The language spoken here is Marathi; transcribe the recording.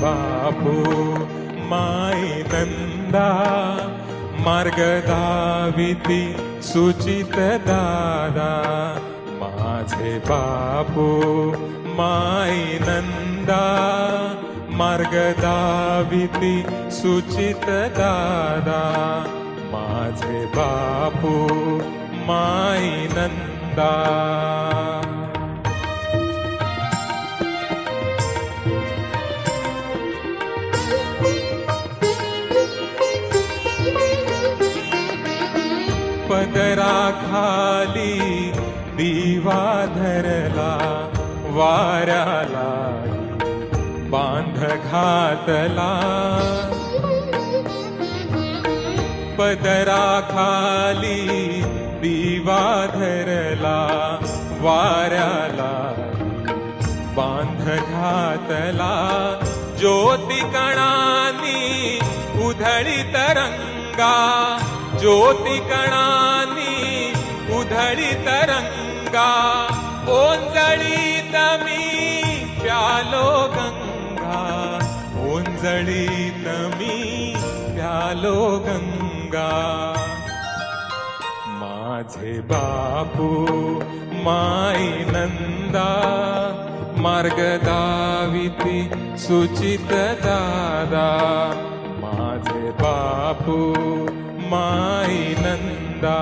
बापू माई नंदा, मार्ग दाविती सुचित दादा. माझे बापू माई नंदा, मार्ग दाविती सुचित दादा. माझे बापू माई नंदा. पदराखाली दिवा धरला, वाऱ्याला बांध घातला. पदराखाली दिवा धरला, वाऱ्याला बांध घातला. ज्योती कणानी उधळीत रंगा, ज्योती कणानी उधळीत रंगा. ओंजळीत मी प्यालो गंगा, ओंजळीत मी प्यालो गंगा. माझे बापू माई नंदा, मार्ग दाविती सुचित दादा. माझे बापू माई नंदा.